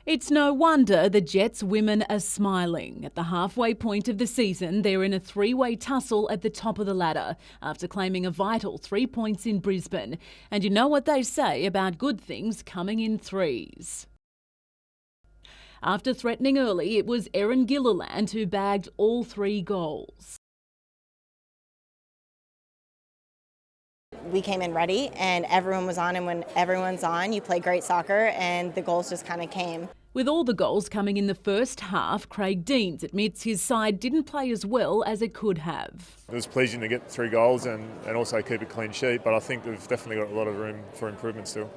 It's no wonder the Jets women are smiling. At the halfway point of the season, they're in a three-way tussle at the top of the ladder after claiming a vital 3 points in Brisbane. And you know what they say about good things coming in threes. After threatening early, it was Erin Gilliland who bagged all 3 goals. We came in ready and everyone was on, and when everyone's on, you play great soccer, and the goals just kind of came. With all the goals coming in the first half, Craig Deans admits his side didn't play as well as it could have. It was pleasing to get 3 goals and also keep a clean sheet, but I think we've definitely got a lot of room for improvement still.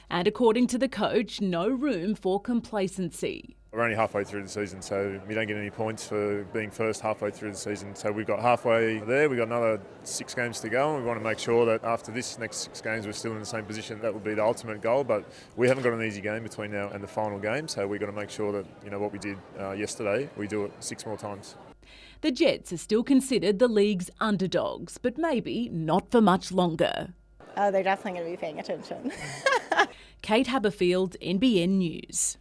And according to the coach, no room for complacency. We're only halfway through the season, so we don't get any points for being first halfway through the season. So we've got halfway there, we've got another 6 games to go, and we want to make sure that after this next 6 games we're still in the same position. That would be the ultimate goal, but we haven't got an easy game between now and the final game, so we've got to make sure that, you know, what we did yesterday, we do it 6 more times. The Jets are still considered the league's underdogs, but maybe not for much longer. Oh, they're definitely going to be paying attention. Kate Haberfield, NBN News.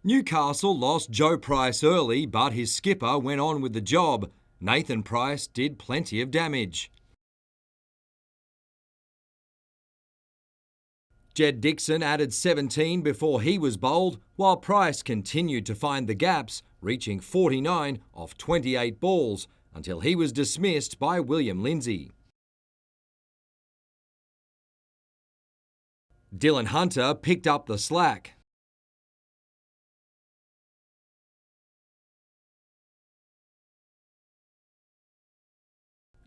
Newcastle lost Joe Price early, but his skipper went on with the job. Nathan Price did plenty of damage. Jed Dixon added 17 before he was bowled, while Price continued to find the gaps, reaching 49 off 28 balls, until he was dismissed by William Lindsay. Dylan Hunter picked up the slack.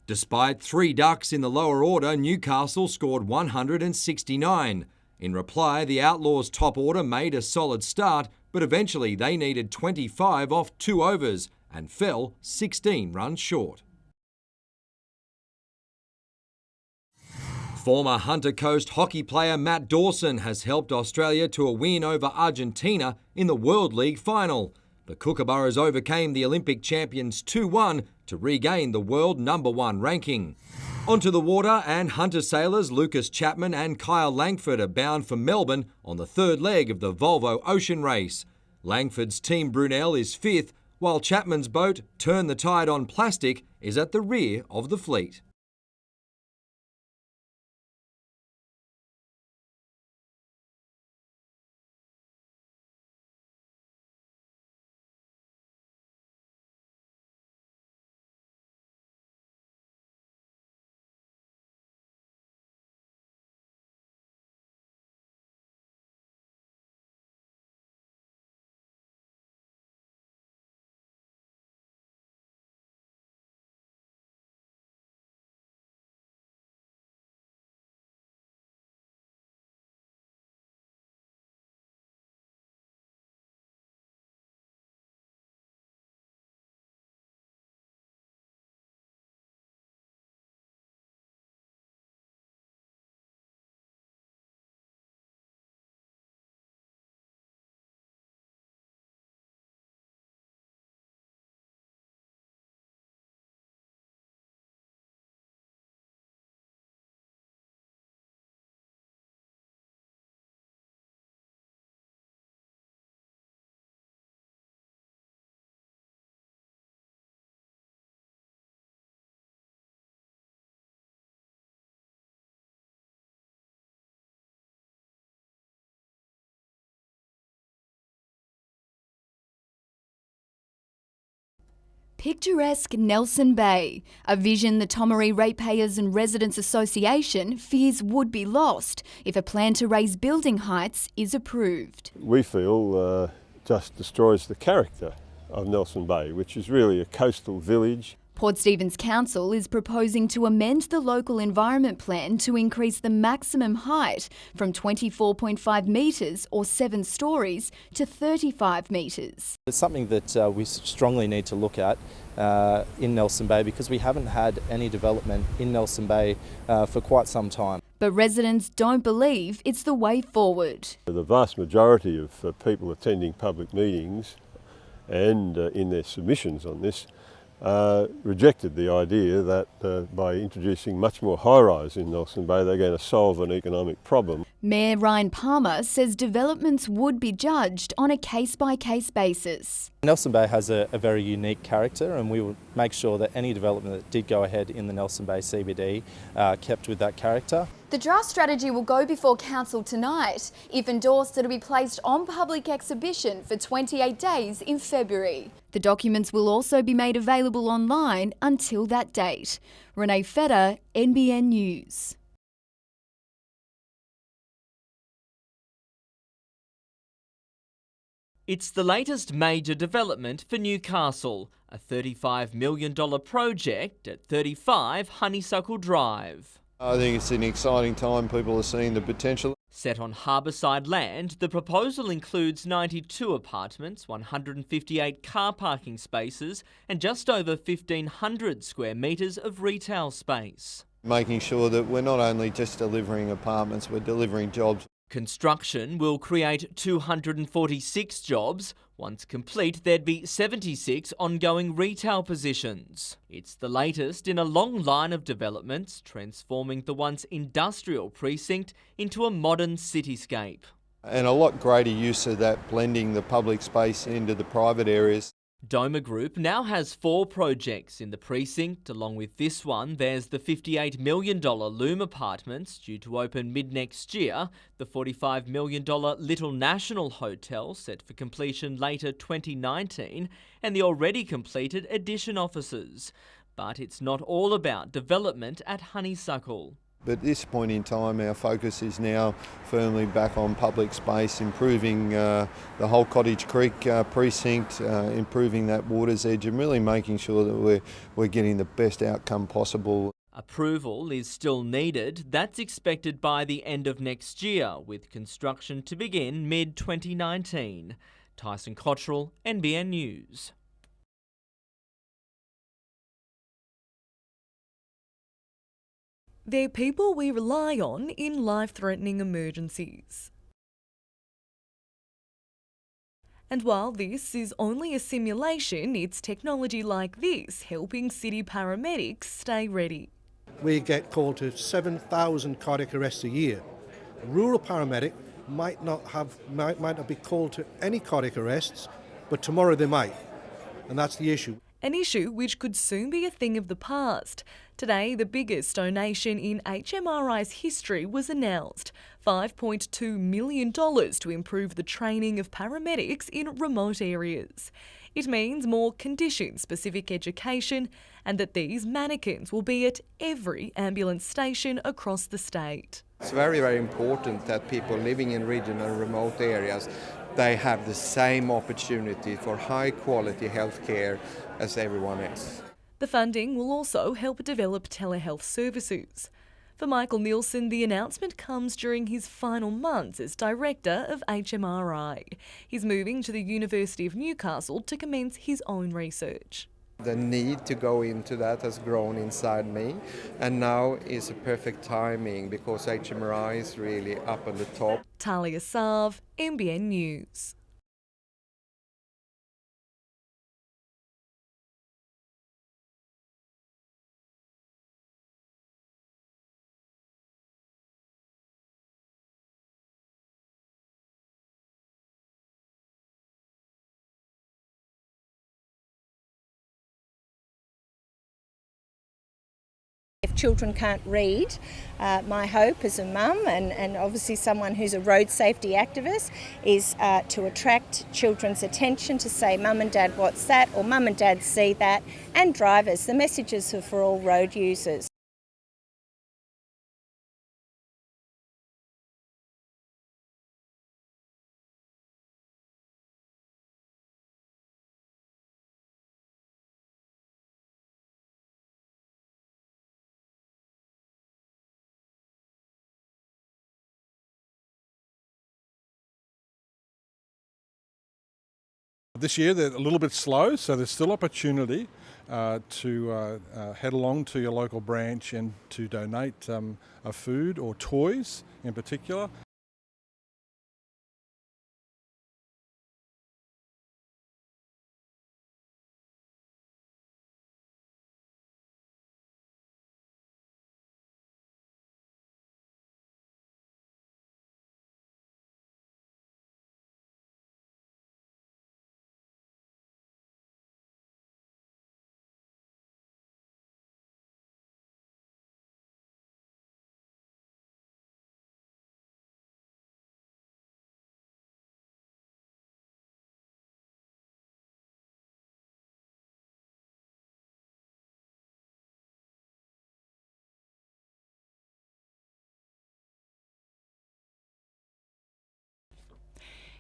Despite 3 ducks in the lower order, Newcastle scored 169. In reply, the Outlaws' top order made a solid start, but eventually they needed 25 off 2 overs and fell 16 runs short. Former Hunter Coast hockey player Matt Dawson has helped Australia to a win over Argentina in the World League final. The Kookaburras overcame the Olympic champions 2-1 to regain the world #1 ranking. Onto the water, and Hunter sailors Lucas Chapman and Kyle Langford are bound for Melbourne on the 3rd leg of the Volvo Ocean Race. Langford's Team Brunel is 5th, while Chapman's boat, Turn the Tide on Plastic, is at the rear of the fleet. Picturesque Nelson Bay, a vision the Tomaree Ratepayers and Residents Association fears would be lost if a plan to raise building heights is approved. We feel just destroys the character of Nelson Bay, which is really a coastal village. Port Stephens Council is proposing to amend the local environment plan to increase the maximum height from 24.5 metres or 7 storeys to 35 metres. It's something that we strongly need to look at in Nelson Bay, because we haven't had any development in Nelson Bay for quite some time. But residents don't believe it's the way forward. The vast majority of people attending public meetings and in their submissions on this rejected the idea that by introducing much more high-rise in Nelson Bay, they're going to solve an economic problem. Mayor Ryan Palmer says developments would be judged on a case-by-case basis. Nelson Bay has a very unique character, and we will make sure that any development that did go ahead in the Nelson Bay CBD kept with that character. The draft strategy will go before council tonight. If endorsed, it'll be placed on public exhibition for 28 days in February. The documents will also be made available online until that date. Renee Feder, NBN News. It's the latest major development for Newcastle, a $35 million project at 35 Honeysuckle Drive. I think it's an exciting time. People are seeing the potential. Set on harbourside land, the proposal includes 92 apartments, 158 car parking spaces and just over 1,500 square metres of retail space. Making sure that we're not only just delivering apartments, we're delivering jobs. Construction will create 246 jobs. Once complete, there'd be 76 ongoing retail positions. It's the latest in a long line of developments, transforming the once industrial precinct into a modern cityscape. And a lot greater use of that, blending the public space into the private areas. Doma Group now has 4 projects in the precinct. Along with this one, there's the $58 million Loom Apartments due to open mid-next year, the $45 million Little National Hotel set for completion later 2019, and the already completed Addition offices. But it's not all about development at Honeysuckle. But at this point in time, our focus is now firmly back on public space, improving the whole Cottage Creek precinct, improving that water's edge and really making sure that we're getting the best outcome possible. Approval is still needed. That's expected by the end of next year, with construction to begin mid-2019. Tyson Cottrell, NBN News. They're people we rely on in life-threatening emergencies. And while this is only a simulation, it's technology like this helping city paramedics stay ready. We get called to 7,000 cardiac arrests a year. A rural paramedic might not be called to any cardiac arrests, but tomorrow they might. And that's the issue. An issue which could soon be a thing of the past. Today, the biggest donation in HMRI's history was announced, $5.2 million to improve the training of paramedics in remote areas. It means more condition-specific education and that these mannequins will be at every ambulance station across the state. It's very, very important that people living in regional and remote areas, they have the same opportunity for high-quality healthcare as everyone else. The funding will also help develop telehealth services. For Michael Nielsen, the announcement comes during his final months as Director of HMRI. He's moving to the University of Newcastle to commence his own research. The need to go into that has grown inside me, and now is a perfect timing because HMRI is really up on the top. Talia Sav, NBN News. If children can't read, my hope as a mum and obviously someone who's a road safety activist is to attract children's attention to say, Mum and Dad, what's that? Or Mum and Dad see that. And drivers, the messages are for all road users. This year they're a little bit slow, so there's still opportunity to head along to your local branch and to donate a food or toys in particular.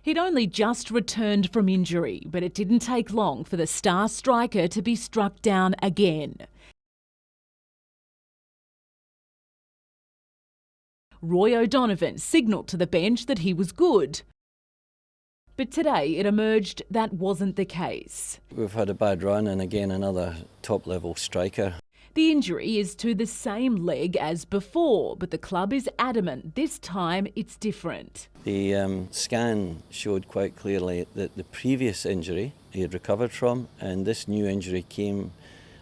He'd only just returned from injury, but it didn't take long for the star striker to be struck down again. Roy O'Donovan signalled to the bench that he was good. But today it emerged that wasn't the case. We've had a bad run and again another top-level striker. The injury is to the same leg as before, but the club is adamant this time it's different. The scan showed quite clearly that the previous injury he had recovered from, and this new injury came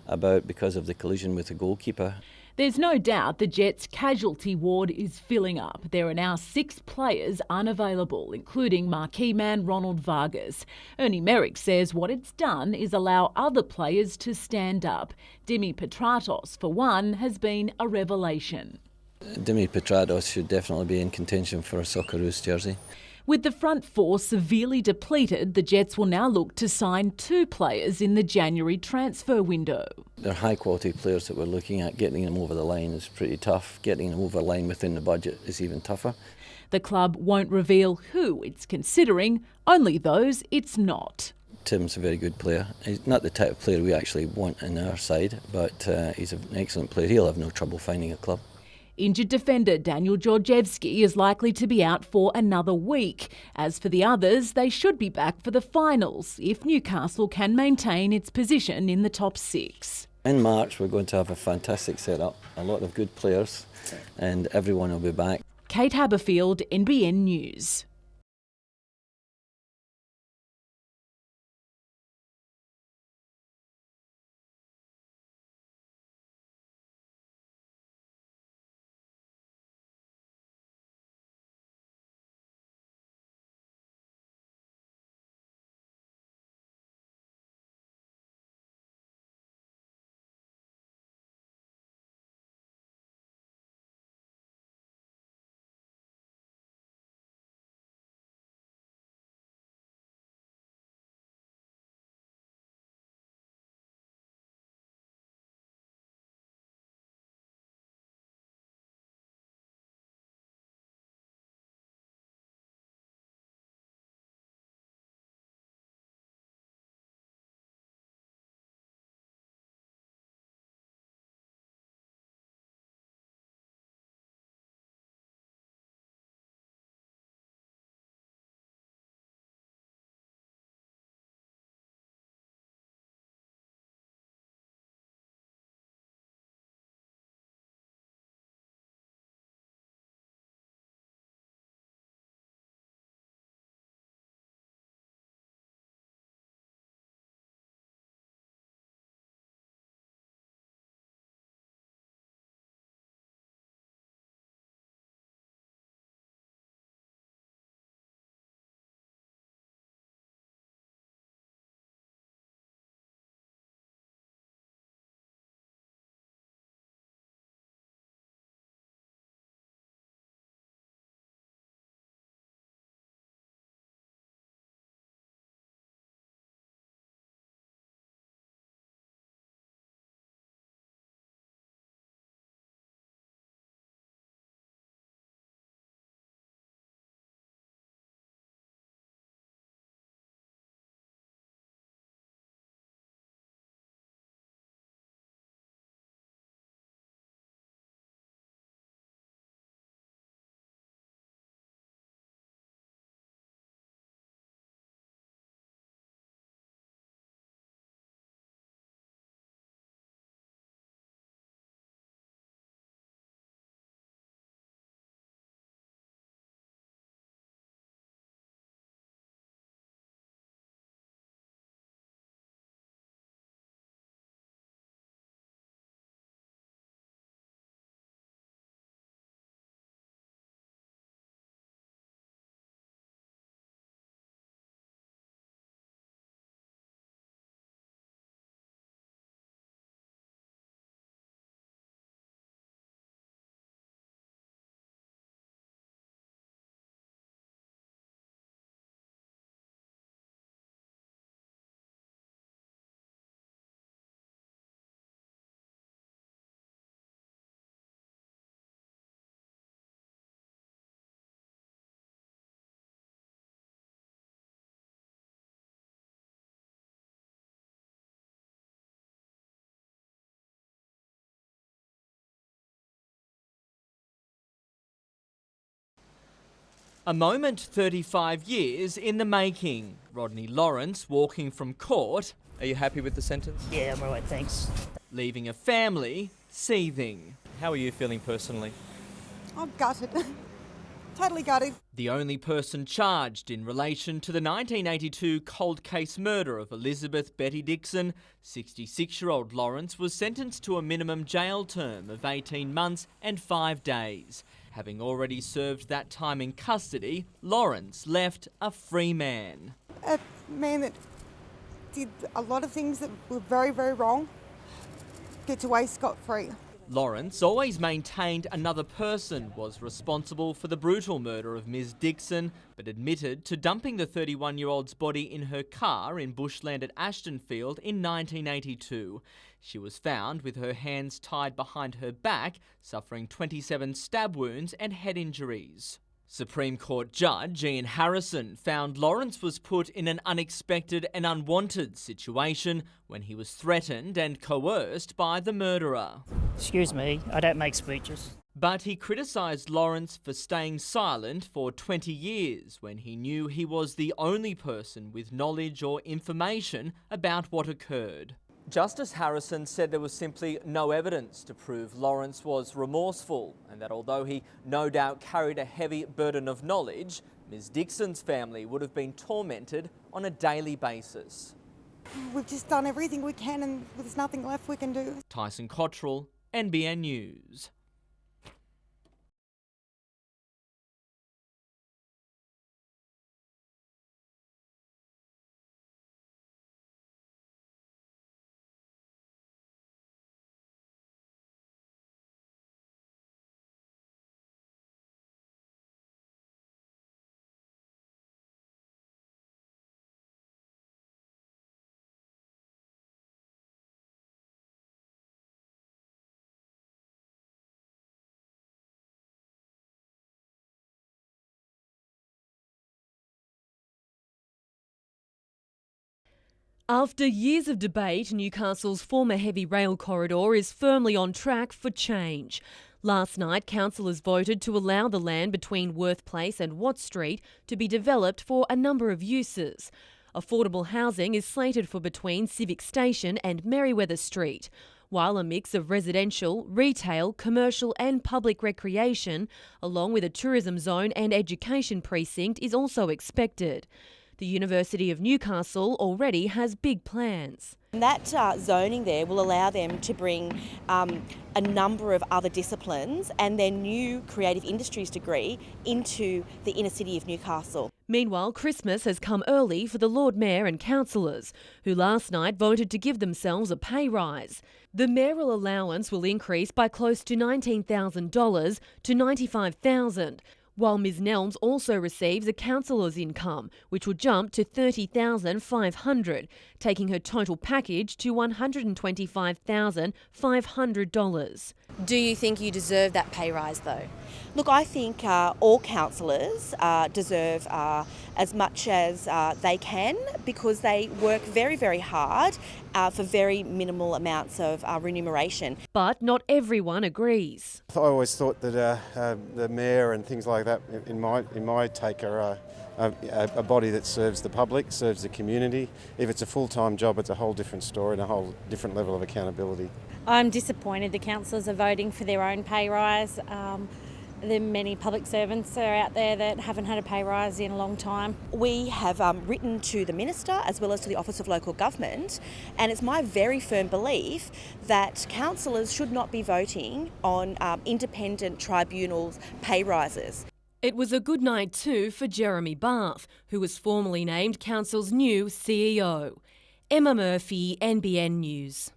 about because of the collision with the goalkeeper. There's no doubt the Jets' casualty ward is filling up. There are now 6 players unavailable, including marquee man Ronald Vargas. Ernie Merrick says what it's done is allow other players to stand up. Dimi Petratos, for one, has been a revelation. Dimi Petratos should definitely be in contention for a Socceroos jersey. With the front four severely depleted, the Jets will now look to sign 2 players in the January transfer window. They're high-quality players that we're looking at. Getting them over the line is pretty tough. Getting them over the line within the budget is even tougher. The club won't reveal who it's considering, only those it's not. Tim's a very good player. He's not the type of player we actually want on our side, but he's an excellent player. He'll have no trouble finding a club. Injured defender Daniel Georgievski is likely to be out for another week. As for the others, they should be back for the finals if Newcastle can maintain its position in the top 6. In March, we're going to have a fantastic setup, a lot of good players, and everyone will be back. Kate Haberfield, NBN News. A moment 35 years in the making. Rodney Lawrence walking from court. Are you happy with the sentence? Yeah, I'm alright, thanks. Leaving a family seething. How are you feeling personally? I'm gutted. Totally gutted. The only person charged in relation to the 1982 cold case murder of Elizabeth Betty Dixon, 66-year-old Lawrence was sentenced to a minimum jail term of 18 months and 5 days. Having already served that time in custody, Lawrence left a free man. A man that did a lot of things that were very, very wrong gets away scot-free. Lawrence always maintained another person was responsible for the brutal murder of Ms Dixon, but admitted to dumping the 31-year-old's body in her car in bushland at Ashtonfield in 1982. She was found with her hands tied behind her back, suffering 27 stab wounds and head injuries. Supreme Court Judge Ian Harrison found Lawrence was put in an unexpected and unwanted situation when he was threatened and coerced by the murderer. Excuse me, I don't make speeches. But he criticised Lawrence for staying silent for 20 years when he knew he was the only person with knowledge or information about what occurred. Justice Harrison said there was simply no evidence to prove Lawrence was remorseful, and that although he no doubt carried a heavy burden of knowledge, Ms Dixon's family would have been tormented on a daily basis. We've just done everything we can and there's nothing left we can do. Tyson Cottrell, NBN News. After years of debate, Newcastle's former heavy rail corridor is firmly on track for change. Last night, councillors voted to allow the land between Worth Place and Watt Street to be developed for a number of uses. Affordable housing is slated for between Civic Station and Merriweather Street, while a mix of residential, retail, commercial and public recreation, along with a tourism zone and education precinct, is also expected. The University of Newcastle already has big plans. That zoning there will allow them to bring a number of other disciplines and their new creative industries degree into the inner city of Newcastle. Meanwhile, Christmas has come early for the Lord Mayor and councillors, who last night voted to give themselves a pay rise. The mayoral allowance will increase by close to $19,000 to $95,000. While Ms Nelms also receives a councillor's income, which will jump to $30,500, taking her total package to $125,500. Do you think you deserve that pay rise though? Look, I think all councillors deserve as much as they can because they work very, very hard for very minimal amounts of remuneration. But not everyone agrees. I always thought that the mayor and things like that, in my take, are a body that serves the public, serves the community. If it's a full-time job, it's a whole different story and a whole different level of accountability. I'm disappointed the councillors are voting for their own pay rise. There are many public servants are out there that haven't had a pay rise in a long time. We have written to the Minister as well as to the Office of Local Government, and it's my very firm belief that councillors should not be voting on independent tribunals' pay rises. It was a good night too for Jeremy Bath, who was formally named Council's new CEO. Emma Murphy, NBN News.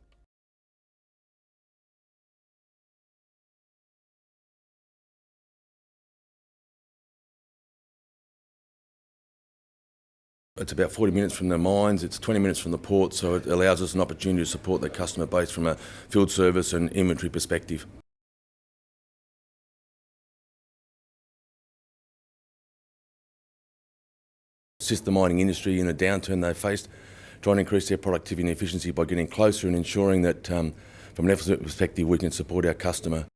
It's about 40 minutes from the mines, it's 20 minutes from the port, so it allows us an opportunity to support the customer base from a field service and inventory perspective. Assist the mining industry in the downturn they faced, trying to increase their productivity and efficiency by getting closer and ensuring that from an effort perspective we can support our customer.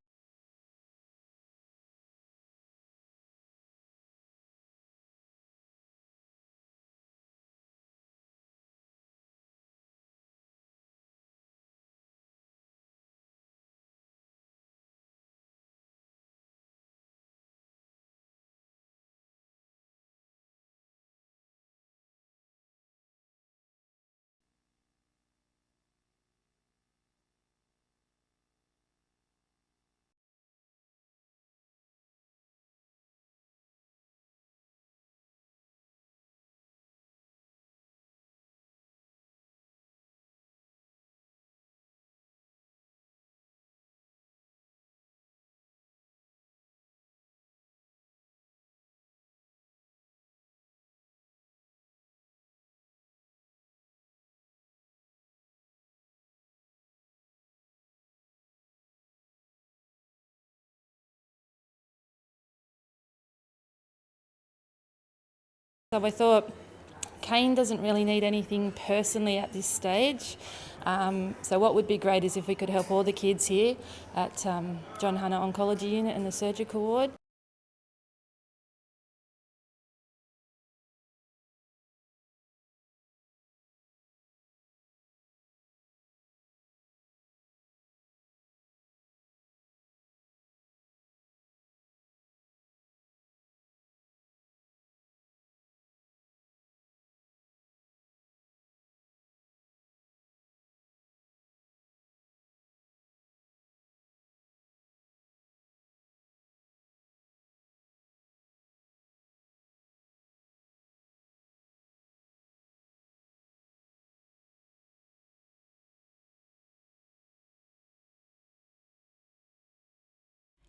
So I thought Kane doesn't really need anything personally at this stage. So what would be great is if we could help all the kids here at John Hunter Oncology Unit and the surgical ward.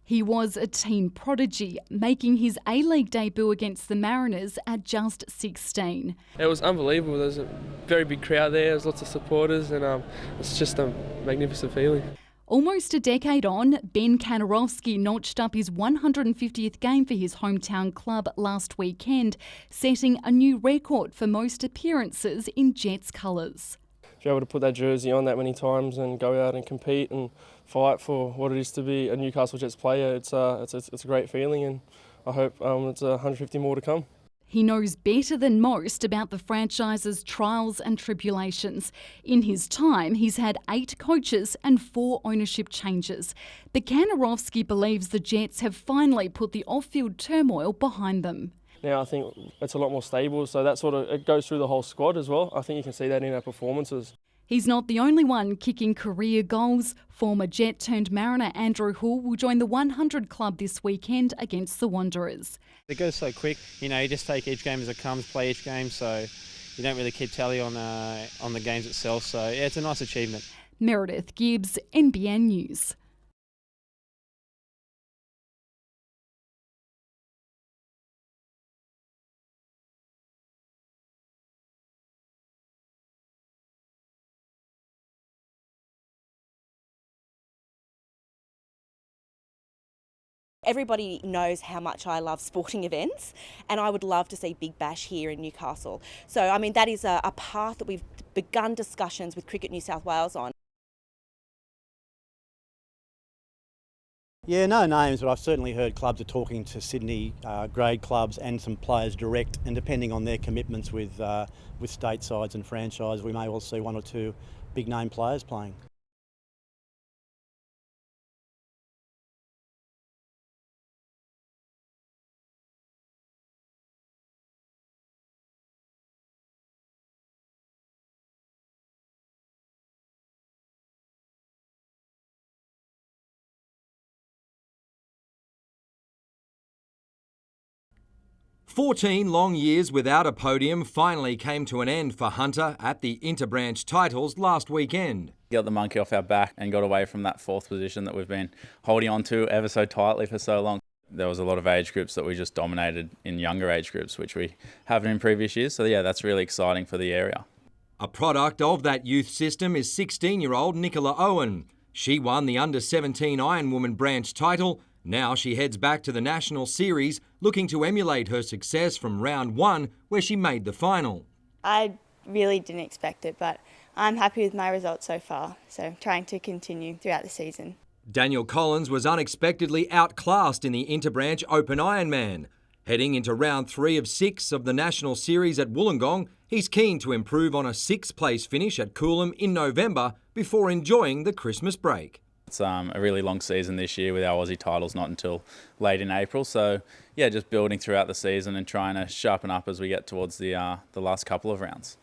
He was a teen prodigy, making his A-League debut against the Mariners at just 16. It was unbelievable. There was a very big crowd there, there was lots of supporters, and it's just a magnificent feeling. Almost a decade on, Ben Kanorowski notched up his 150th game for his hometown club last weekend, setting a new record for most appearances in Jets colours. To be able to put that jersey on that many times and go out and compete and fight for what it is to be a Newcastle Jets player, it's a great feeling, and I hope it's 150 more to come. He knows better than most about the franchise's trials and tribulations. In his time, he's had 8 coaches and 4 ownership changes. But Kanorowski believes the Jets have finally put the off-field turmoil behind them. Now I think it's a lot more stable, so that it goes through the whole squad as well. I think you can see that in our performances. He's not the only one kicking career goals. Former Jet turned Mariner Andrew Hull will join the 100 club this weekend against the Wanderers. It goes so quick, you just take each game as it comes, play each game, so you don't really keep tally on the games itself. So yeah, it's a nice achievement. Meredith Gibbs, NBN News. Everybody knows how much I love sporting events, and I would love to see Big Bash here in Newcastle. So, that is a path that we've begun discussions with Cricket New South Wales on. Yeah, no names, but I've certainly heard clubs are talking to Sydney grade clubs and some players direct, and depending on their commitments with state sides and franchise, we may well see 1 or 2 big name players playing. "14 long years without a podium finally came to an end for Hunter at the Interbranch titles last weekend. Got the monkey off our back and got away from that 4th position that we've been holding on to ever so tightly for so long. There was a lot of age groups that we just dominated in younger age groups, which we haven't in previous years. So yeah, that's really exciting for the area. A product of that youth system is 16-year-old Nicola Owen. She won the Under-17 Ironwoman branch title. Now she heads back to the National Series, looking to emulate her success from round 1, where she made the final. I really didn't expect it, but I'm happy with my results so far, so trying to continue throughout the season. Daniel Collins was unexpectedly outclassed in the Interbranch Open Ironman. Heading into round 3 of 6 of the National Series at Wollongong, he's keen to improve on a 6th-place finish at Coolum in November before enjoying the Christmas break. It's a really long season this year with our Aussie titles not until late in April. So yeah, just building throughout the season and trying to sharpen up as we get towards the last couple of rounds.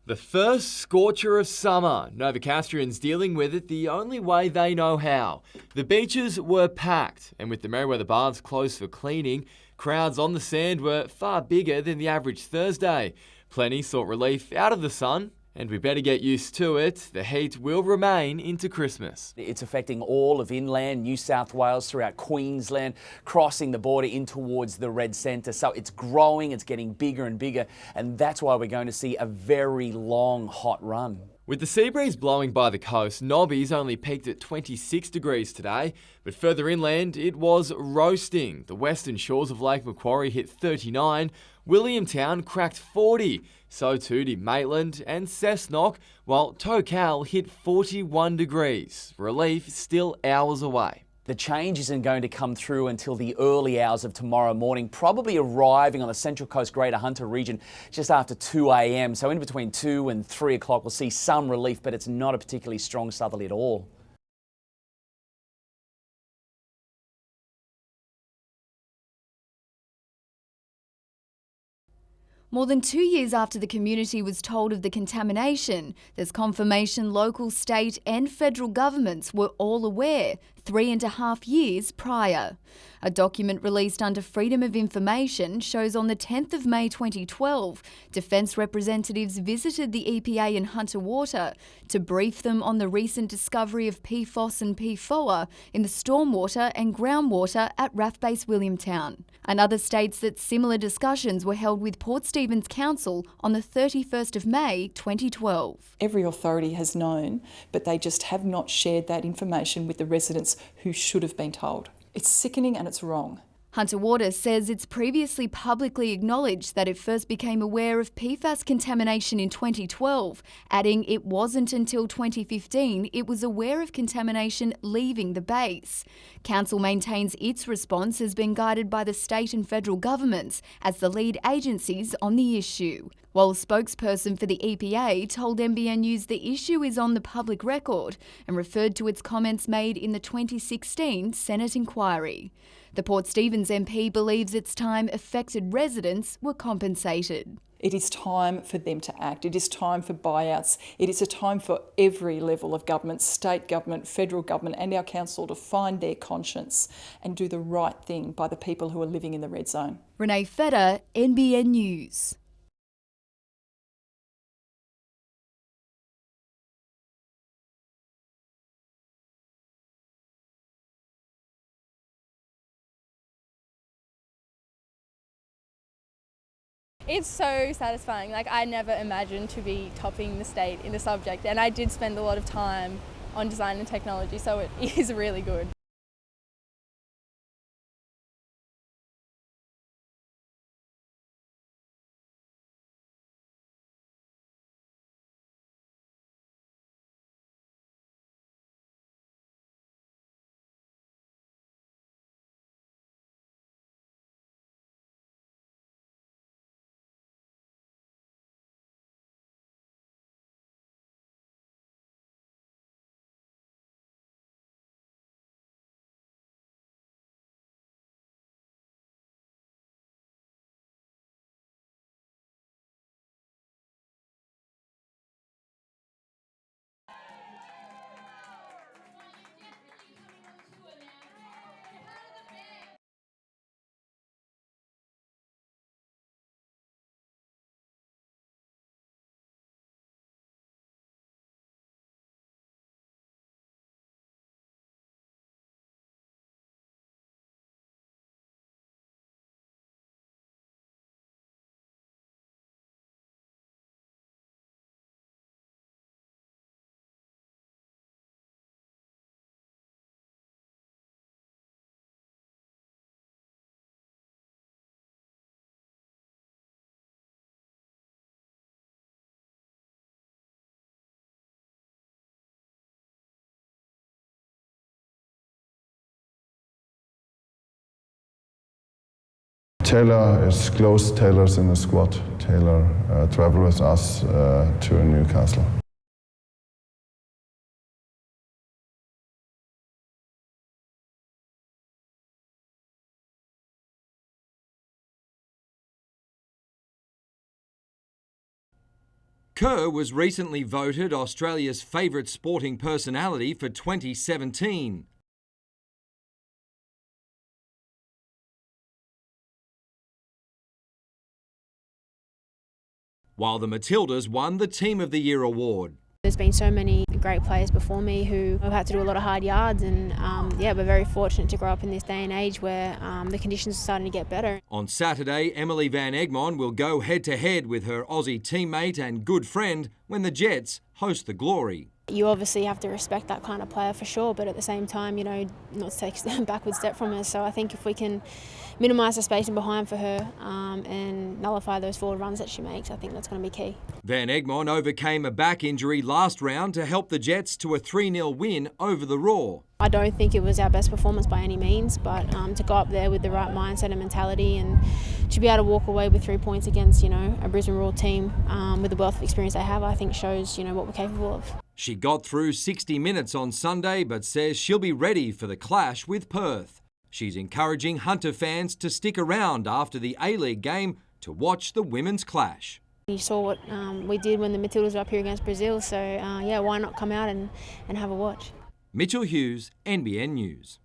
The first scorcher of summer. Novocastrians dealing with it the only way they know how. The beaches were packed, and with the Merewether baths closed for cleaning, crowds on the sand were far bigger than the average Thursday. Plenty sought relief out of the sun, and we better get used to it. The heat will remain into Christmas. It's affecting all of inland New South Wales, throughout Queensland, crossing the border in towards the red centre. So it's growing, it's getting bigger and bigger, and that's why we're going to see a very long hot run. With the sea breeze blowing by the coast, Nobby's only peaked at 26 degrees today, but further inland it was roasting. The western shores of Lake Macquarie hit 39, Williamtown cracked 40, so too did Maitland and Cessnock, while Tocal hit 41 degrees. Relief still hours away. The change isn't going to come through until the early hours of tomorrow morning, probably arriving on the Central Coast Greater Hunter region just after 2 a.m. So in between 2 and 3 o'clock we'll see some relief, but it's not a particularly strong southerly at all. More than 2 years after the community was told of the contamination, there's confirmation local, state and federal governments were all aware 3.5 years prior. A document released under Freedom of Information shows on the 10th of May 2012, Defence representatives visited the EPA in Hunter Water to brief them on the recent discovery of PFOS and PFOA in the stormwater and groundwater at RAF Base Williamtown. Another states that similar discussions were held with Port Stephens Council on the 31st of May 2012. Every authority has known, but they just have not shared that information with the residents who should have been told. It's sickening and it's wrong. Hunter Water says it's previously publicly acknowledged that it first became aware of PFAS contamination in 2012, adding it wasn't until 2015 it was aware of contamination leaving the base. Council maintains its response has been guided by the state and federal governments as the lead agencies on the issue. While a spokesperson for the EPA told NBN News the issue is on the public record and referred to its comments made in the 2016 Senate inquiry. The Port Stephens MP believes it's time affected residents were compensated. It is time for them to act. It is time for buyouts. It is a time for every level of government, state government, federal government and our council to find their conscience and do the right thing by the people who are living in the red zone. Renee Feder, NBN News. It's so satisfying. Like, I never imagined to be topping the state in a subject, and I did spend a lot of time on design and technology, so it is really good. Taylor is close. Taylor's in the squad. Taylor traveled with us to Newcastle. Kerr was recently voted Australia's favourite sporting personality for 2017. While the Matildas won the Team of the Year award. There's been so many great players before me who have had to do a lot of hard yards, and we're very fortunate to grow up in this day and age where the conditions are starting to get better. On Saturday, Emily Van Egmond will go head-to-head with her Aussie teammate and good friend when the Jets host the Glory. You obviously have to respect that kind of player for sure, but at the same time, not to take a backward step from her. So I think if we can minimise the spacing behind for her and nullify those forward runs that she makes, I think that's going to be key. Van Egmond overcame a back injury last round to help the Jets to a 3-0 win over the Raw. I don't think it was our best performance by any means, but to go up there with the right mindset and mentality and to be able to walk away with 3 points against, a Brisbane Roar team with the wealth of experience they have, I think shows, what we're capable of. She got through 60 minutes on Sunday, but says she'll be ready for the clash with Perth. She's encouraging Hunter fans to stick around after the A-League game to watch the women's clash. You saw what we did when the Matildas were up here against Brazil, so why not come out and have a watch? Mitchell Hughes, NBN News.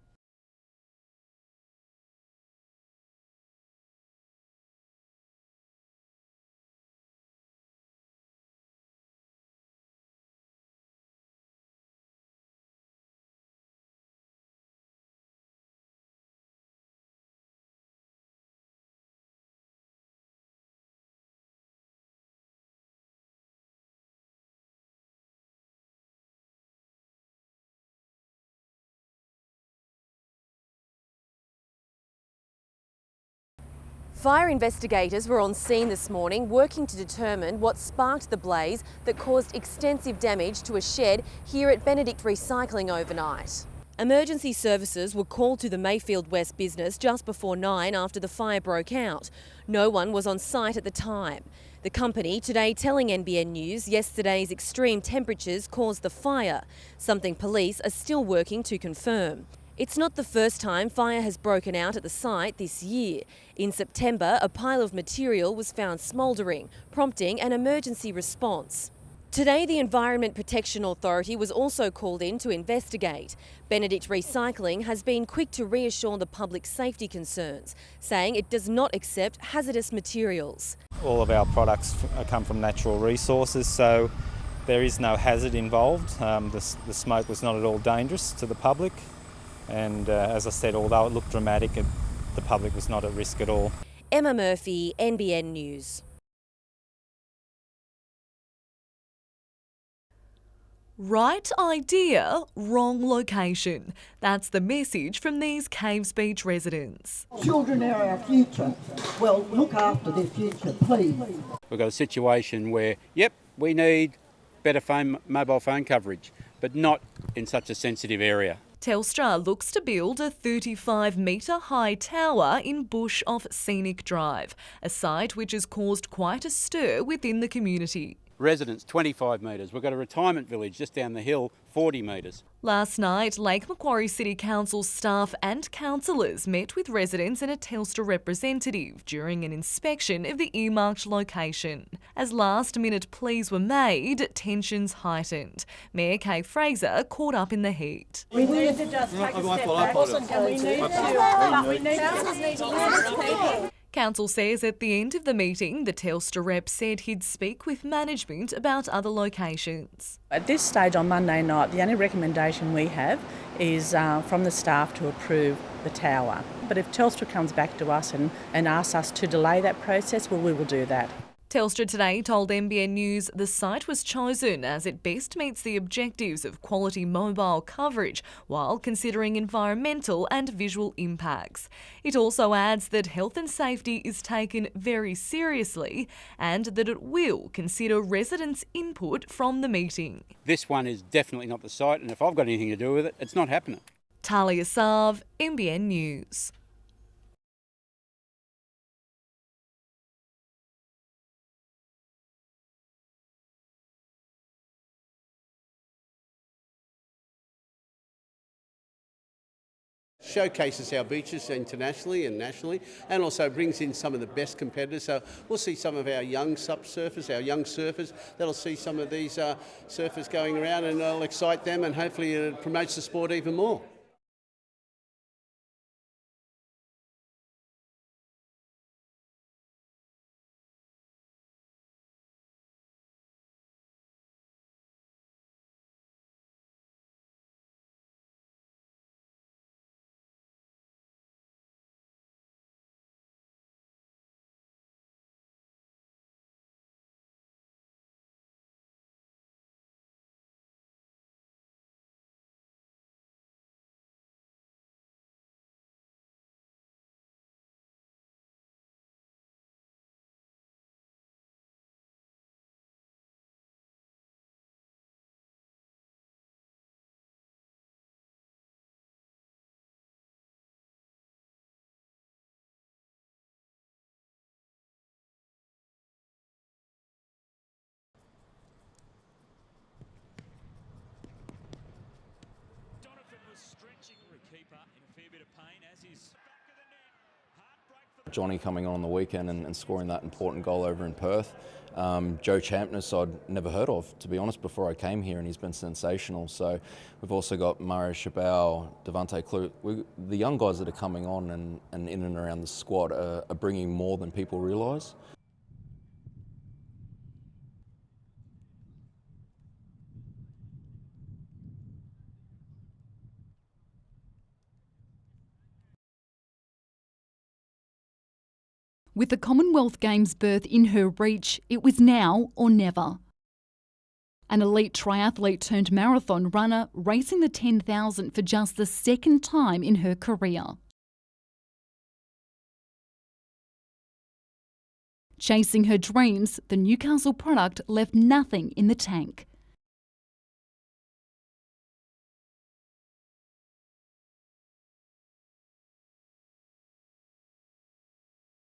Fire investigators were on scene this morning working to determine what sparked the blaze that caused extensive damage to a shed here at Benedict Recycling overnight. Emergency services were called to the Mayfield West business just before 9 after the fire broke out. No one was on site at the time. The company today telling NBN News yesterday's extreme temperatures caused the fire, something police are still working to confirm. It's not the first time fire has broken out at the site this year. In September, a pile of material was found smouldering, prompting an emergency response. Today, the Environment Protection Authority was also called in to investigate. Benedict Recycling has been quick to reassure the public's safety concerns, saying it does not accept hazardous materials. All of our products come from natural resources, so there is no hazard involved. The smoke was not at all dangerous to the public. And as I said, although it looked dramatic, the public was not at risk at all. Emma Murphy, NBN News. Right idea, wrong location. That's the message from these Caves Beach residents. Children are our future. Well, look after their future, please. We've got a situation where, we need better mobile phone coverage, but not in such a sensitive area. Telstra looks to build a 35-metre high tower in bush off Scenic Drive, a site which has caused quite a stir within the community. Residents 25 metres. We've got a retirement village just down the hill, 40 metres. Last night, Lake Macquarie City Council staff and councillors met with residents and a Telstra representative during an inspection of the earmarked location. As last-minute pleas were made, tensions heightened. Mayor Kay Fraser caught up in the heat. We need to just take a step back and we need to listen to people. Council says at the end of the meeting, the Telstra rep said he'd speak with management about other locations. At this stage on Monday night, the only recommendation we have is from the staff to approve the tower. But if Telstra comes back to us and asks us to delay that process, well, we will do that. Telstra today told NBN News the site was chosen as it best meets the objectives of quality mobile coverage while considering environmental and visual impacts. It also adds that health and safety is taken very seriously and that it will consider residents' input from the meeting. This one is definitely not the site, and if I've got anything to do with it, it's not happening. Talia Sav, NBN News. showcases our beaches internationally and nationally, and also brings in some of the best competitors. So we'll see some of our young subsurfers, our young surfers, that'll see some of these surfers going around, and it'll excite them, and hopefully it promotes the sport even more. Johnny coming on the weekend and scoring that important goal over in Perth. Joe Champness I'd never heard of, to be honest, before I came here, and he's been sensational. So we've also got Mario Chabot, Devante Clute. The young guys that are coming on and in and around the squad are bringing more than people realise. With the Commonwealth Games berth in her reach, it was now or never. An elite triathlete turned marathon runner racing the 10,000 for just the second time in her career. Chasing her dreams, the Newcastle product left nothing in the tank.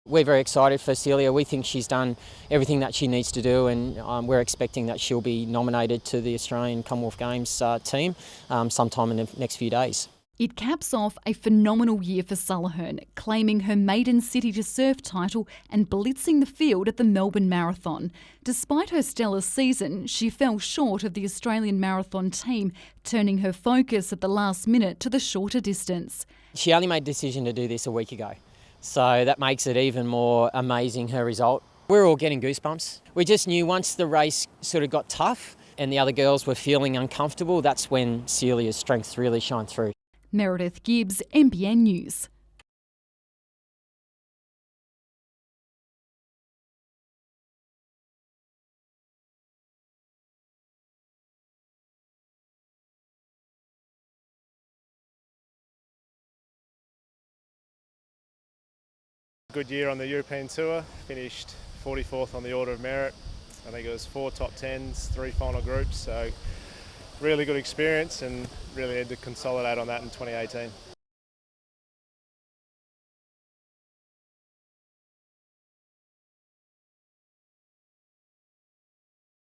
We're very excited for Celia. We think she's done everything that she needs to do, and we're expecting that she'll be nominated to the Australian Commonwealth Games team sometime in the next few days. It caps off a phenomenal year for Sullivan, claiming her maiden City to Surf title and blitzing the field at the Melbourne Marathon. Despite her stellar season, she fell short of the Australian marathon team, turning her focus at the last minute to the shorter distance. She only made a decision to do this a week ago, so that makes it even more amazing, her result. We're all getting goosebumps. We just knew once the race sort of got tough and the other girls were feeling uncomfortable, that's when Celia's strengths really shine through. Meredith Gibbs, NBN News. Good year on the European Tour, finished 44th on the Order of Merit. I think it was 4 top 10s, 3 final groups, so really good experience and really had to consolidate on that in 2018.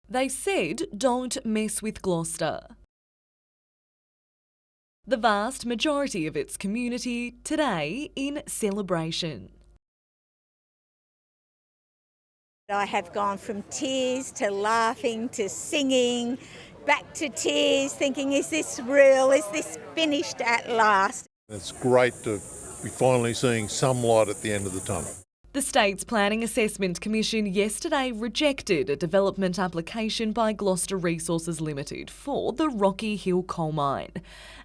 They said don't mess with Gloucester. The vast majority of its community today in celebration. I have gone from tears to laughing to singing, back to tears, thinking, is this real? Is this finished at last? It's great to be finally seeing some light at the end of the tunnel. The State's Planning Assessment Commission yesterday rejected a development application by Gloucester Resources Limited for the Rocky Hill coal mine.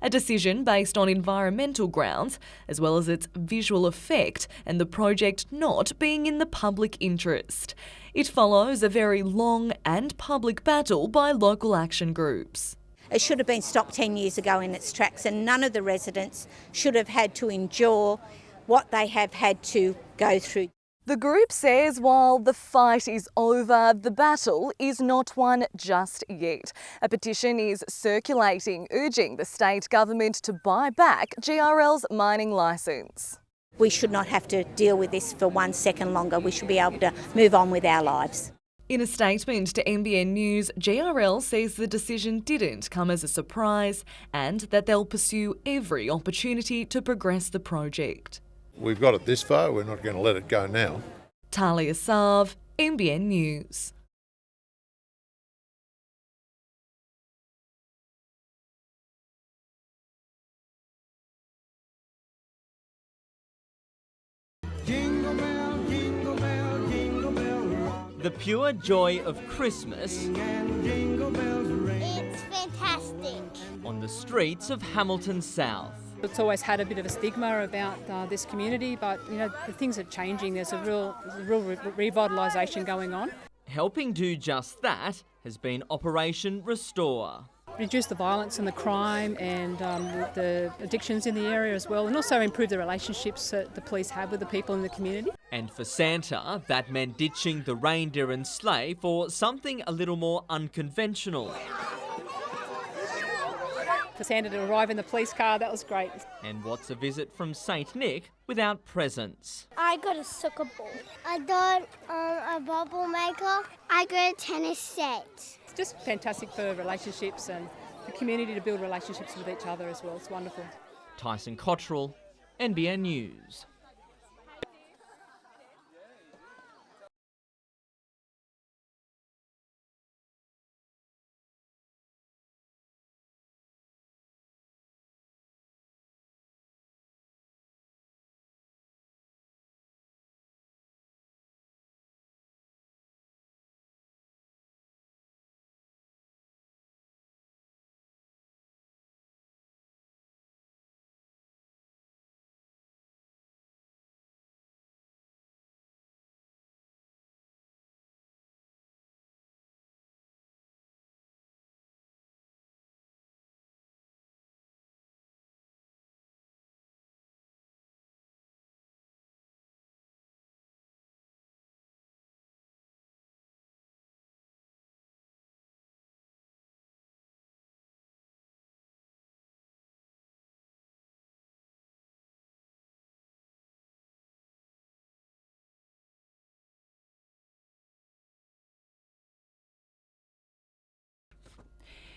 A decision based on environmental grounds, as well as its visual effect and the project not being in the public interest. It follows a very long and public battle by local action groups. It should have been stopped 10 years ago in its tracks, and none of the residents should have had to endure what they have had to go through. The group says while the fight is over, the battle is not won just yet. A petition is circulating urging the state government to buy back GRL's mining licence. We should not have to deal with this for 1 second longer. We should be able to move on with our lives. In a statement to NBN News, GRL says the decision didn't come as a surprise and that they'll pursue every opportunity to progress the project. We've got it this far, we're not going to let it go now. Talia Sarv, NBN News. The pure joy of Christmas It's fantastic. on the streets of Hamilton South. It's always had a bit of a stigma about this community, but the things are changing. There's a real revitalisation going on. Helping do just that has been Operation Restore. Reduce the violence and the crime and the addictions in the area as well, and also improve the relationships that the police have with the people in the community. And for Santa, that meant ditching the reindeer and sleigh for something a little more unconventional. For Santa to arrive in the police car, that was great. And what's a visit from St Nick without presents? I got a soccer ball. I got a bubble maker. I got a tennis set. It's just fantastic for relationships and the community to build relationships with each other as well. It's wonderful. Tyson Cottrell, NBN News.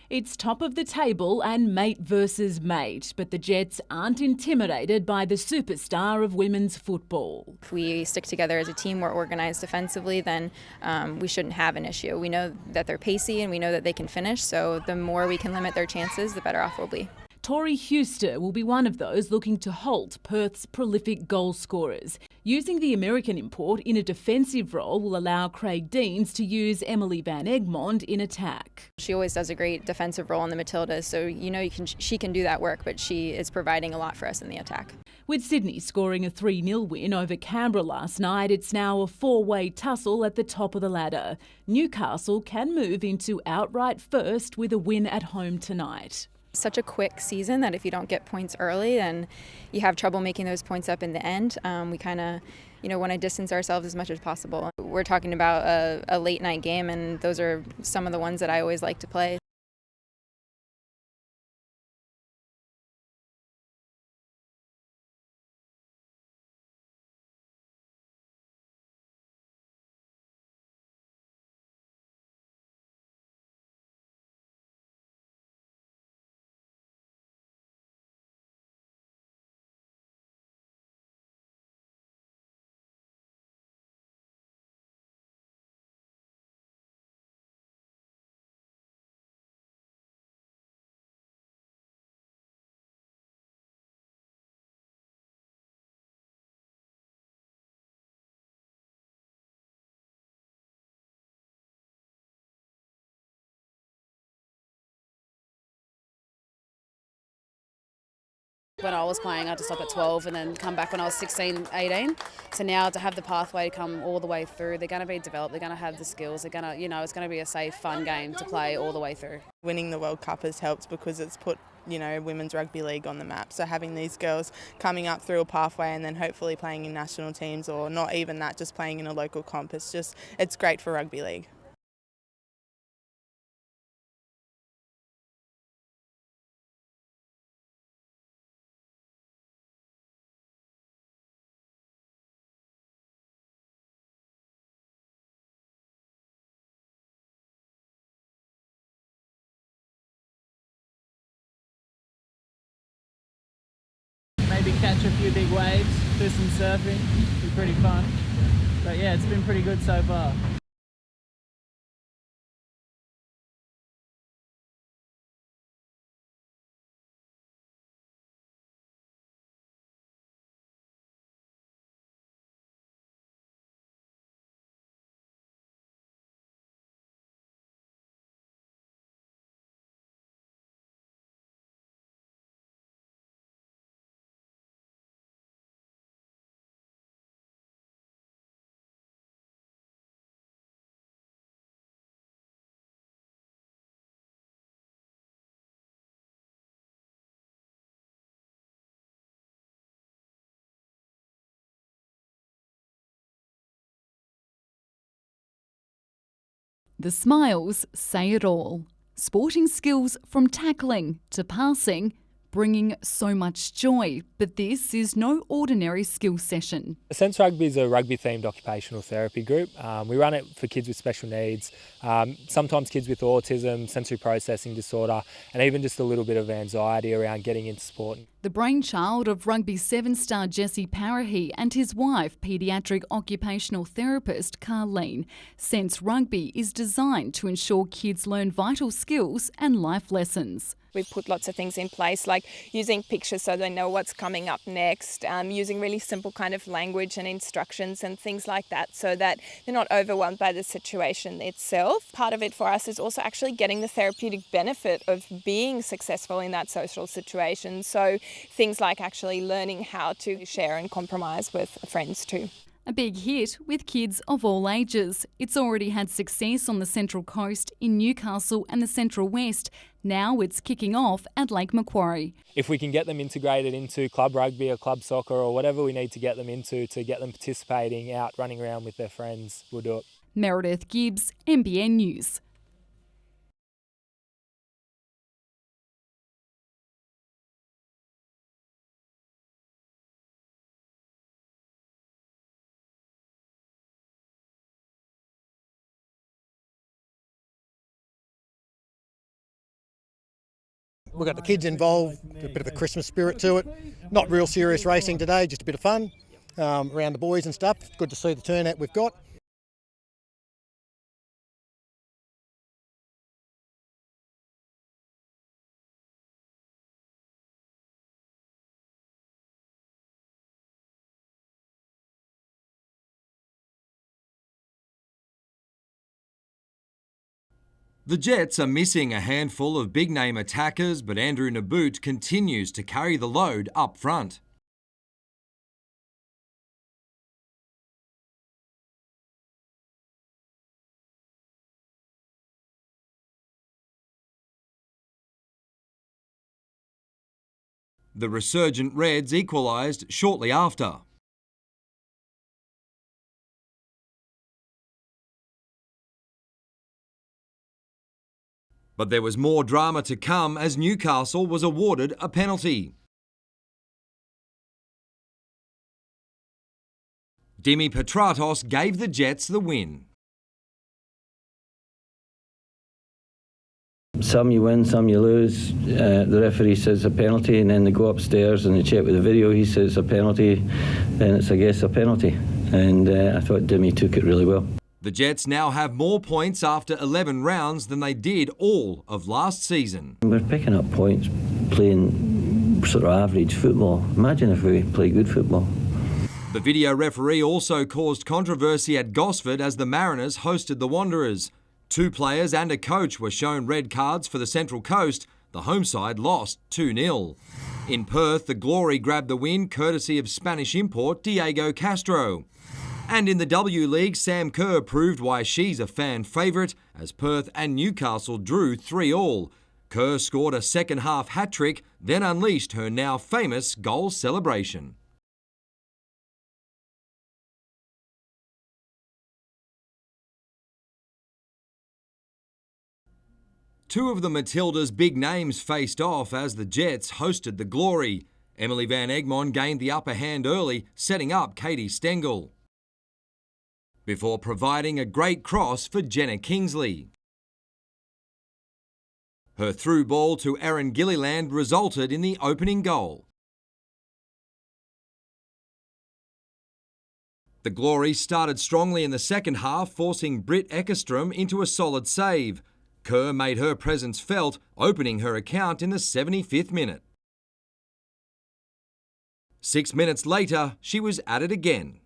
It's top of the table and mate versus mate, but the Jets aren't intimidated by the superstar of women's football. If we stick together as a team, we're organised defensively, then we shouldn't have an issue. We know that they're pacey and we know that they can finish, so the more we can limit their chances, the better off we'll be. Tori Huster will be one of those looking to halt Perth's prolific goal scorers. Using the American import in a defensive role will allow Craig Deans to use Emily Van Egmond in attack. She always does a great defensive role in the Matildas, so she can do that work, but she is providing a lot for us in the attack. With Sydney scoring a 3-0 win over Canberra last night, it's now a 4-way tussle at the top of the ladder. Newcastle can move into outright first with a win at home tonight. Such a quick season that if you don't get points early, then you have trouble making those points up in the end. We kind of, want to distance ourselves as much as possible. We're talking about a late night game, and those are some of the ones that I always like to play. When I was playing, I had to stop at 12 and then come back when I was 16, 18. So now to have the pathway to come all the way through, they're going to be developed, they're going to have the skills, they're going to, it's going to be a safe, fun game to play all the way through. Winning the World Cup has helped because it's put, women's rugby league on the map. So having these girls coming up through a pathway and then hopefully playing in national teams, or not even that, just playing in a local comp, it's great for rugby league. maybe catch a few big waves, do some surfing, be pretty fun. But yeah, it's been pretty good so far. The smiles say it all. Sporting skills from tackling to passing, bringing so much joy. But this is no ordinary skill session. Sense Rugby is a rugby-themed occupational therapy group. We run it for kids with special needs, sometimes kids with autism, sensory processing disorder, and even just a little bit of anxiety around getting into sport. The brainchild of rugby 7-star Jesse Parahy and his wife, paediatric occupational therapist Carleen. Sense Rugby is designed to ensure kids learn vital skills and life lessons. We've put lots of things in place, like using pictures so they know what's coming up next, using really simple kind of language and instructions and things like that so that they're not overwhelmed by the situation itself. Part of it for us is also actually getting the therapeutic benefit of being successful in that social situation. So things like actually learning how to share and compromise with friends too. A big hit with kids of all ages. It's already had success on the Central Coast, in Newcastle and the Central West. Now it's kicking off at Lake Macquarie. If we can get them integrated into club rugby or club soccer or whatever we need to get them into to get them participating out, running around with their friends, we'll do it. Meredith Gibbs, NBN News. We've got the kids involved, a bit of a Christmas spirit to it. Not real serious racing today, just a bit of fun around the boys and stuff. Good to see the turnout we've got. The Jets are missing a handful of big-name attackers, but Andrew Naboot continues to carry the load up front. The resurgent Reds equalised shortly after. But there was more drama to come as Newcastle was awarded a penalty. Dimi Petratos gave the Jets the win. Some you win, some you lose. The referee says a penalty, and then they go upstairs and they check with the video. He says a penalty, and it's, I guess, a penalty. And I thought Dimi took it really well. The Jets now have more points after 11 rounds than they did all of last season. We're picking up points playing sort of average football. Imagine if we play good football. The video referee also caused controversy at Gosford as the Mariners hosted the Wanderers. 2 players and a coach were shown red cards for the Central Coast. The home side lost 2-0. In Perth, the Glory grabbed the win courtesy of Spanish import Diego Castro. And in the W League, Sam Kerr proved why she's a fan favourite as Perth and Newcastle drew 3-3. Kerr scored a second-half hat-trick, then unleashed her now famous goal celebration. Two of the Matildas' big names faced off as the Jets hosted the Glory. Emily Van Egmond gained the upper hand early, setting up Katie Stengel, before providing a great cross for Jenna Kingsley. Her through ball to Erin Gilliland resulted in the opening goal. The Glory started strongly in the second half, forcing Britt Eckerstrom into a solid save. Kerr made her presence felt, opening her account in the 75th minute. 6 minutes later, she was at it again.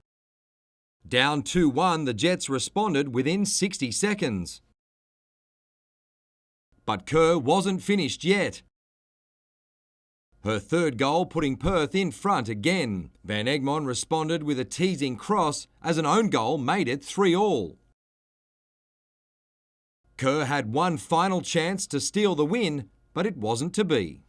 Down 2-1, the Jets responded within 60 seconds. But Kerr wasn't finished yet. Her third goal putting Perth in front again. Van Egmond responded with a teasing cross as an own goal made it 3-all. Kerr had one final chance to steal the win, but it wasn't to be.